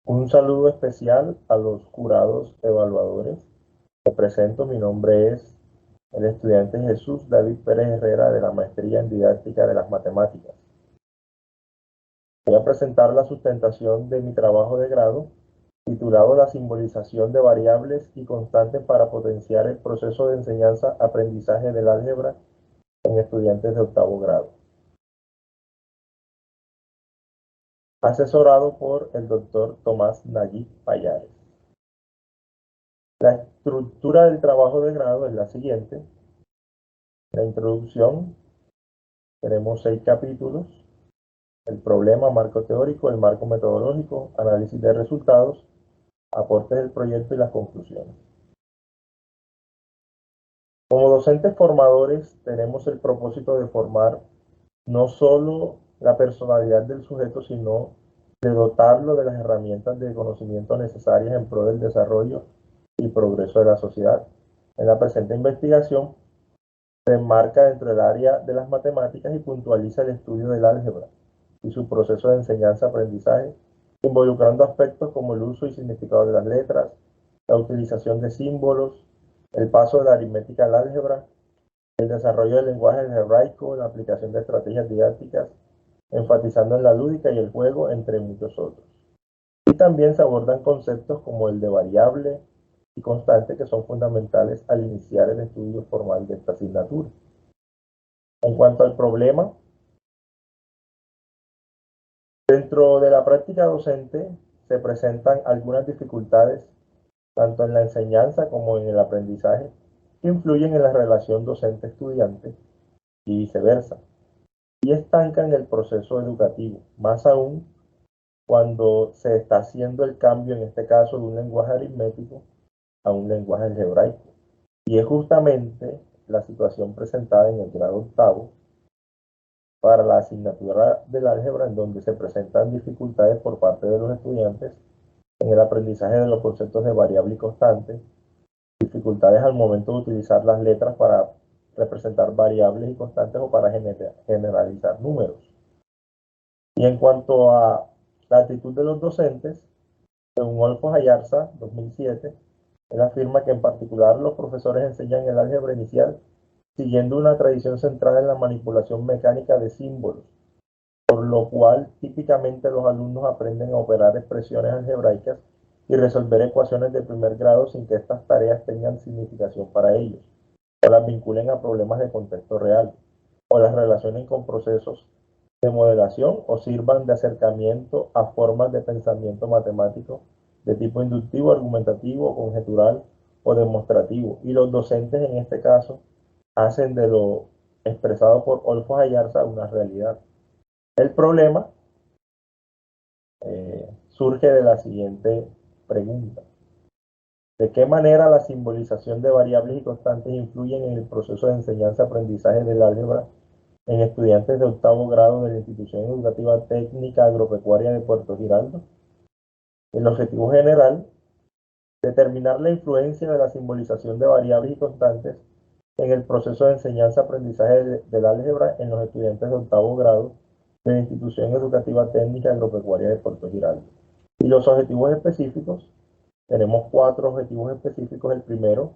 Un saludo especial a los jurados evaluadores. Me presento, mi nombre es el estudiante Jesús David Pérez Herrera de la Maestría en Didáctica de las Matemáticas. Voy a presentar la sustentación de mi trabajo de grado, titulado La simbolización de variables y constantes para potenciar el proceso de enseñanza-aprendizaje del álgebra en estudiantes de octavo grado. Asesorado por el doctor Tomás Nayib Payares. La estructura del trabajo de grado es la siguiente. La introducción, tenemos 6 capítulos: el problema, marco teórico, el marco metodológico, análisis de resultados, aportes del proyecto y las conclusiones. Como docentes formadores tenemos el propósito de formar no solo la personalidad del sujeto, sino de dotarlo de las herramientas de conocimiento necesarias en pro del desarrollo y progreso de la sociedad. En la presente investigación se enmarca dentro del área de las matemáticas y puntualiza el estudio del álgebra y su proceso de enseñanza-aprendizaje, involucrando aspectos como el uso y significado de las letras, la utilización de símbolos, el paso de la aritmética al álgebra, el desarrollo del lenguaje algebraico, la aplicación de estrategias didácticas, enfatizando en la lúdica y el juego, entre muchos otros. Y también se abordan conceptos como el de variable y constante, que son fundamentales al iniciar el estudio formal de esta asignatura. En cuanto al problema, dentro de la práctica docente se presentan algunas dificultades, tanto en la enseñanza como en el aprendizaje, que influyen en la relación docente-estudiante y viceversa, y estancan el proceso educativo, más aún cuando se está haciendo el cambio, en este caso, de un lenguaje aritmético a un lenguaje algebraico. Y es justamente la situación presentada en el grado octavo para la asignatura del álgebra, en donde se presentan dificultades por parte de los estudiantes en el aprendizaje de los conceptos de variable y constante, dificultades al momento de utilizar las letras para representar variables y constantes o para generalizar números. Y en cuanto a la actitud de los docentes, según Olfos Ayarza, 2007, él afirma que en particular los profesores enseñan el álgebra inicial siguiendo una tradición centrada en la manipulación mecánica de símbolos, por lo cual típicamente los alumnos aprenden a operar expresiones algebraicas y resolver ecuaciones de primer grado sin que estas tareas tengan significación para ellos, o las vinculen a problemas de contexto real, o las relacionen con procesos de modelación o sirvan de acercamiento a formas de pensamiento matemático de tipo inductivo, argumentativo, conjetural o demostrativo. Y los docentes en este caso hacen de lo expresado por Olfos Ayarza una realidad. El problema surge de la siguiente pregunta: ¿de qué manera la simbolización de variables y constantes influyen en el proceso de enseñanza-aprendizaje del álgebra en estudiantes de octavo grado de la Institución Educativa Técnica Agropecuaria de Puerto Giraldo? El objetivo general: determinar la influencia de la simbolización de variables y constantes en el proceso de enseñanza-aprendizaje del álgebra en los estudiantes de octavo grado de la Institución Educativa Técnica Agropecuaria de Puerto Giraldo. Y los objetivos específicos: tenemos 4 objetivos específicos. El primero,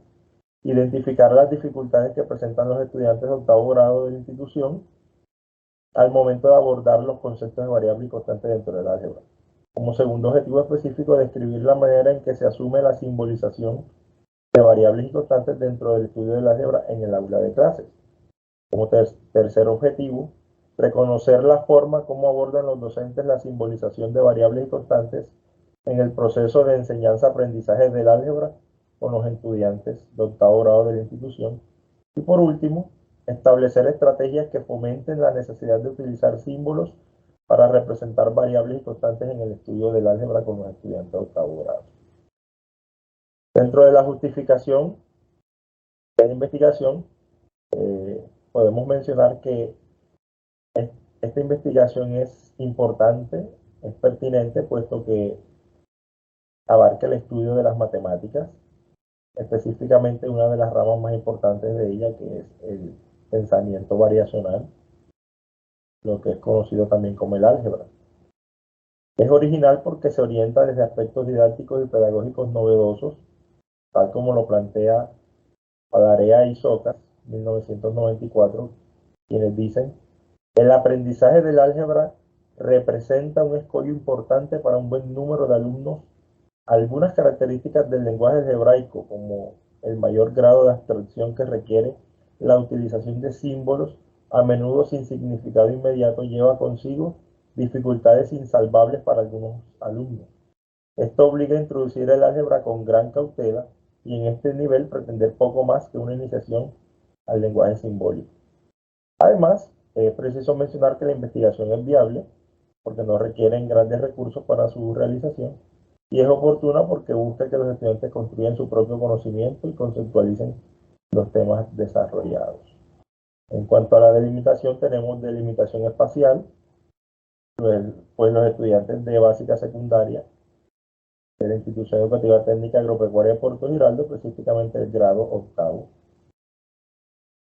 identificar las dificultades que presentan los estudiantes de octavo grado de la institución al momento de abordar los conceptos de variable y constante dentro del álgebra. Como segundo objetivo específico, describir la manera en que se asume la simbolización de variables y constantes dentro del estudio del álgebra en el aula de clases. Como tercer objetivo, reconocer la forma como abordan los docentes la simbolización de variables y constantes en el proceso de enseñanza-aprendizaje del álgebra con los estudiantes de octavo grado de la institución. Y por último, establecer estrategias que fomenten la necesidad de utilizar símbolos para representar variables y constantes en el estudio del álgebra con los estudiantes de octavo grado. Dentro de la justificación de la investigación, podemos mencionar que esta investigación es importante, es pertinente, puesto que abarca el estudio de las matemáticas, específicamente una de las ramas más importantes de ella, que es el pensamiento variacional, lo que es conocido también como el álgebra. Es original porque se orienta desde aspectos didácticos y pedagógicos novedosos, tal como lo plantea Padarea y Socas, 1994, quienes dicen: el aprendizaje del álgebra representa un escollo importante para un buen número de alumnos. Algunas características del lenguaje algebraico, como el mayor grado de abstracción que requiere la utilización de símbolos, a menudo sin significado inmediato, lleva consigo dificultades insalvables para algunos alumnos. Esto obliga a introducir el álgebra con gran cautela y en este nivel pretender poco más que una iniciación al lenguaje simbólico. Además, es preciso mencionar que la investigación es viable porque no requieren grandes recursos para su realización y es oportuna porque busca que los estudiantes construyan su propio conocimiento y conceptualicen los temas desarrollados. En cuanto a la delimitación, tenemos delimitación espacial, pues los estudiantes de básica secundaria de la Institución Educativa Técnica Agropecuaria de Puerto Giraldo, específicamente el grado octavo.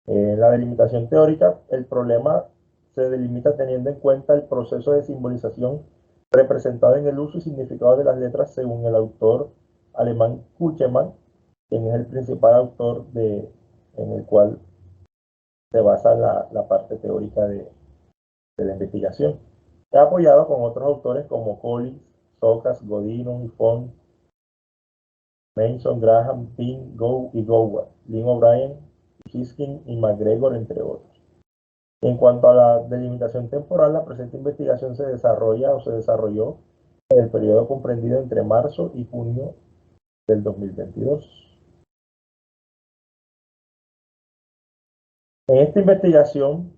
En la delimitación teórica, el problema se delimita teniendo en cuenta el proceso de simbolización representado en el uso y significado de las letras según el autor alemán Kuchemann, quien es el principal autor en el cual se basa la parte teórica de la investigación. He apoyado con otros autores como Collins, Socas, Godino y Font, Mason, Graham, Pym, Gow y Goward, Lynn O'Brien, Hiskin y McGregor, entre otros. En cuanto a la delimitación temporal, la presente investigación se desarrolló en el periodo comprendido entre marzo y junio del 2022. En esta investigación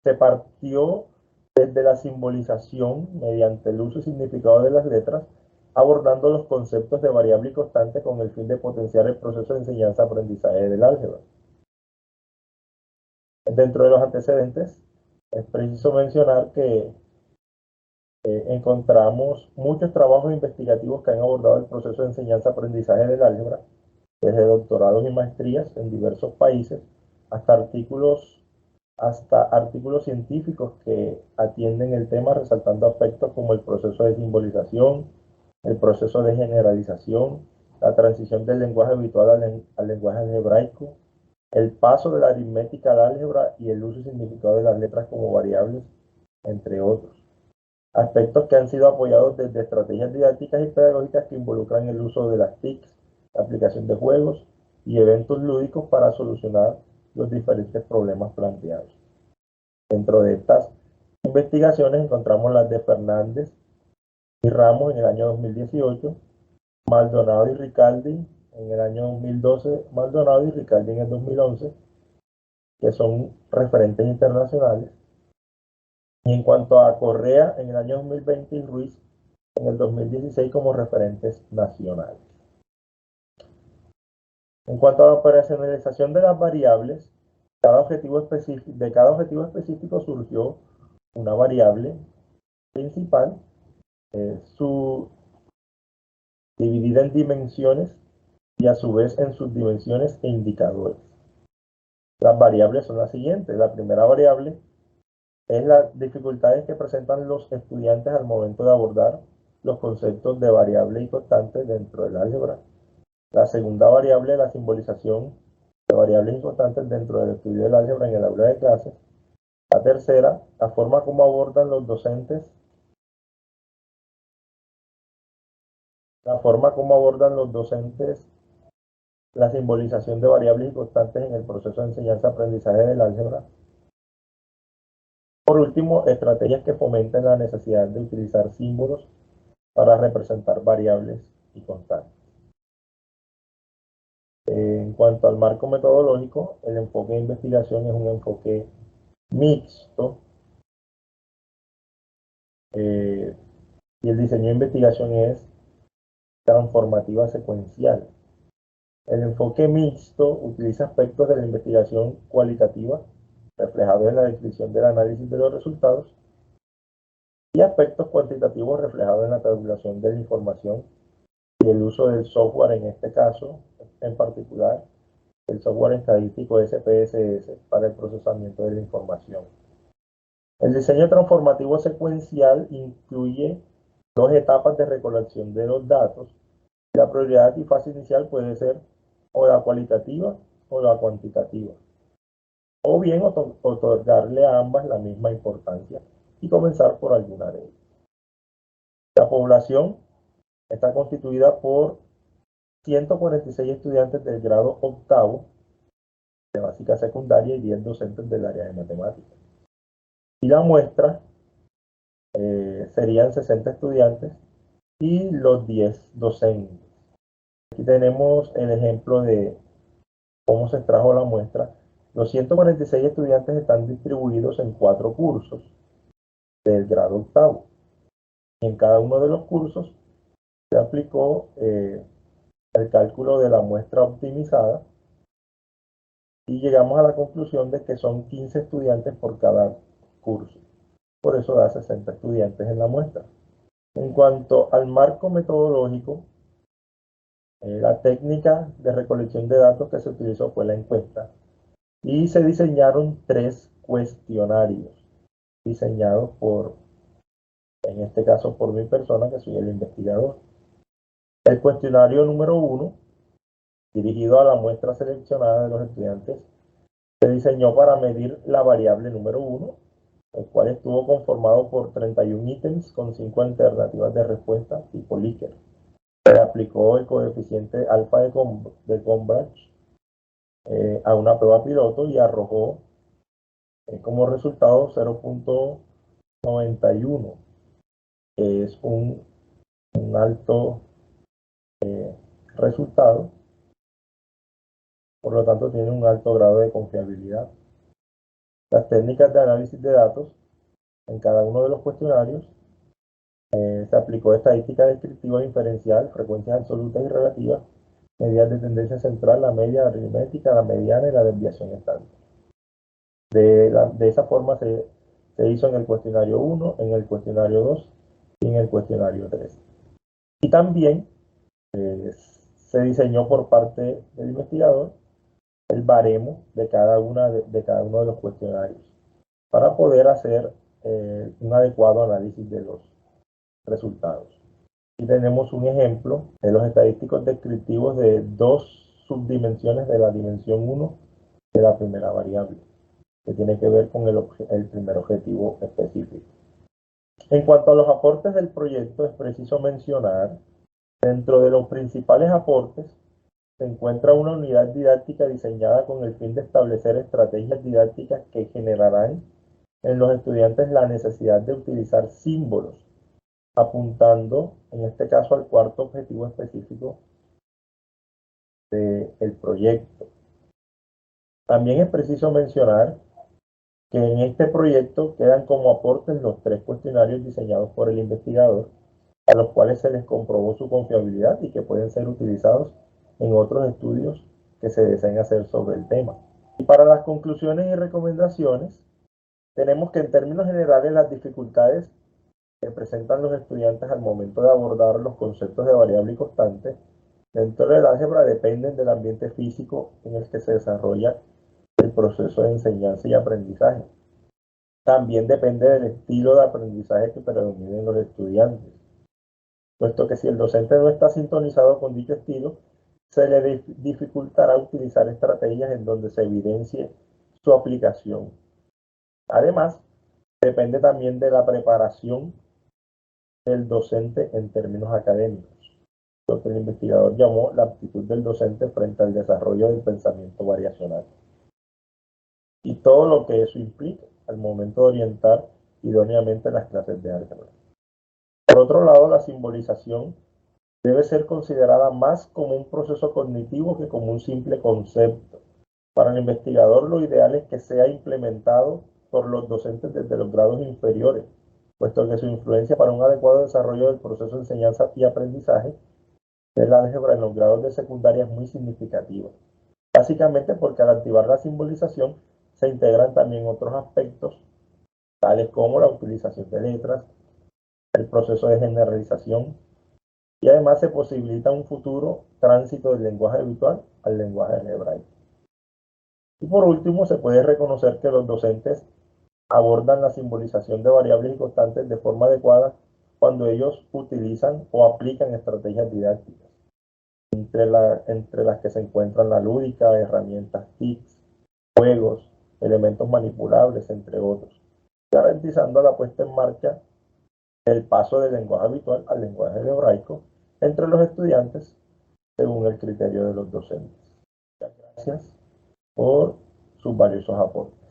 se partió desde la simbolización mediante el uso y significado de las letras, abordando los conceptos de variable y constante con el fin de potenciar el proceso de enseñanza-aprendizaje del álgebra. Dentro de los antecedentes, es preciso mencionar que encontramos muchos trabajos investigativos que han abordado el proceso de enseñanza-aprendizaje del álgebra, desde doctorados y maestrías en diversos países, hasta artículos científicos que atienden el tema, resaltando aspectos como el proceso de simbolización, el proceso de generalización, la transición del lenguaje habitual al lenguaje algebraico, el paso de la aritmética al álgebra y el uso y significado de las letras como variables, entre otros. Aspectos que han sido apoyados desde estrategias didácticas y pedagógicas que involucran el uso de las TICs, la aplicación de juegos y eventos lúdicos para solucionar los diferentes problemas planteados. Dentro de estas investigaciones encontramos las de Fernández y Ramos en el año 2018, Maldonado y Ricaldi en el año 2012, Maldonado y Ricaldi en el 2011, que son referentes internacionales. Y en cuanto a Correa en el año 2020 y Ruiz en el 2016 como referentes nacionales. En cuanto a la operacionalización de las variables, de cada objetivo específico surgió una variable principal, dividida en dimensiones y a su vez en subdimensiones e indicadores. Las variables son las siguientes. La primera variable es las dificultades que presentan los estudiantes al momento de abordar los conceptos de variable y constante dentro del álgebra. La segunda variable es la simbolización de variables y constantes dentro del estudio del álgebra en el aula de clases. La tercera, la forma como abordan los docentes la simbolización de variables y constantes en el proceso de enseñanza-aprendizaje del álgebra. Por último, estrategias que fomenten la necesidad de utilizar símbolos para representar variables y constantes. En cuanto al marco metodológico, el enfoque de investigación es un enfoque mixto y el diseño de investigación es transformativa secuencial. El enfoque mixto utiliza aspectos de la investigación cualitativa reflejados en la descripción del análisis de los resultados y aspectos cuantitativos reflejados en la tabulación de la información y el uso del software, en este caso en particular el software estadístico SPSS para el procesamiento de la información. El diseño transformativo secuencial incluye dos etapas de recolección de los datos. La prioridad y fase inicial puede ser o la cualitativa o la cuantitativa, o bien otorgarle a ambas la misma importancia y comenzar por alguna de ellas. La población está constituida por 146 estudiantes del grado octavo de básica secundaria y 10 docentes del área de matemáticas. Y la muestra serían 60 estudiantes y los 10 docentes. Aquí tenemos el ejemplo de cómo se extrajo la muestra. Los 146 estudiantes están distribuidos en 4 cursos del grado octavo. Y en cada uno de los cursos se aplicó el cálculo de la muestra optimizada y llegamos a la conclusión de que son 15 estudiantes por cada curso. Por eso da 60 estudiantes en la muestra. En cuanto al marco metodológico, la técnica de recolección de datos que se utilizó fue la encuesta y se diseñaron 3 cuestionarios diseñados por, en este caso, por mi persona, que soy el investigador. El cuestionario número 1, dirigido a la muestra seleccionada de los estudiantes, se diseñó para medir la variable número 1, el cual estuvo conformado por 31 ítems con 5 alternativas de respuesta tipo Likert. Se aplicó el coeficiente alfa de Cambridge a una prueba piloto y arrojó como resultado 0.91, que es un alto resultado, por lo tanto tiene un alto grado de confiabilidad. Las técnicas de análisis de datos en cada uno de los cuestionarios se aplicó estadística descriptiva diferencial, frecuencias absolutas y relativas, medidas de tendencia central, la media, la aritmética, la mediana y la desviación estándar. De esa forma se hizo en el cuestionario 1, en el cuestionario 2 y en el cuestionario 3. Y también se diseñó por parte del investigador el baremo de cada uno de los cuestionarios para poder hacer un adecuado análisis de los resultados. Aquí tenemos un ejemplo de los estadísticos descriptivos de 2 subdimensiones de la dimensión 1 de la primera variable, que tiene que ver con el primer objetivo específico. En cuanto a los aportes del proyecto, es preciso mencionar, dentro de los principales aportes, se encuentra una unidad didáctica diseñada con el fin de establecer estrategias didácticas que generarán en los estudiantes la necesidad de utilizar símbolos, apuntando, en este caso, al cuarto objetivo específico del proyecto. También es preciso mencionar que en este proyecto quedan como aportes los 3 cuestionarios diseñados por el investigador, a los cuales se les comprobó su confiabilidad y que pueden ser utilizados en otros estudios que se deseen hacer sobre el tema. Y para las conclusiones y recomendaciones, tenemos que en términos generales las dificultades que presentan los estudiantes al momento de abordar los conceptos de variable y constante dentro del álgebra dependen del ambiente físico en el que se desarrolla el proceso de enseñanza y aprendizaje. También depende del estilo de aprendizaje que predomine en los estudiantes, puesto que si el docente no está sintonizado con dicho estilo, se le dificultará utilizar estrategias en donde se evidencie su aplicación. Además, depende también de la preparación del docente en términos académicos, lo que el investigador llamó la aptitud del docente frente al desarrollo del pensamiento variacional, y todo lo que eso implica al momento de orientar idóneamente las clases de álgebra. Por otro lado, la simbolización debe ser considerada más como un proceso cognitivo que como un simple concepto. Para el investigador, lo ideal es que sea implementado por los docentes desde los grados inferiores, puesto que su influencia para un adecuado desarrollo del proceso de enseñanza y aprendizaje del álgebra en los grados de secundaria es muy significativa. Básicamente porque al activar la simbolización se integran también otros aspectos, tales como la utilización de letras, el proceso de generalización, y además se posibilita un futuro tránsito del lenguaje habitual al lenguaje algebraico. Y por último, se puede reconocer que los docentes abordan la simbolización de variables y constantes de forma adecuada cuando ellos utilizan o aplican estrategias didácticas, entre las que se encuentran la lúdica, herramientas TICs, juegos, elementos manipulables, entre otros, garantizando la puesta en marcha del paso del lenguaje habitual al lenguaje hebraico entre los estudiantes según el criterio de los docentes. Muchas gracias por sus valiosos aportes.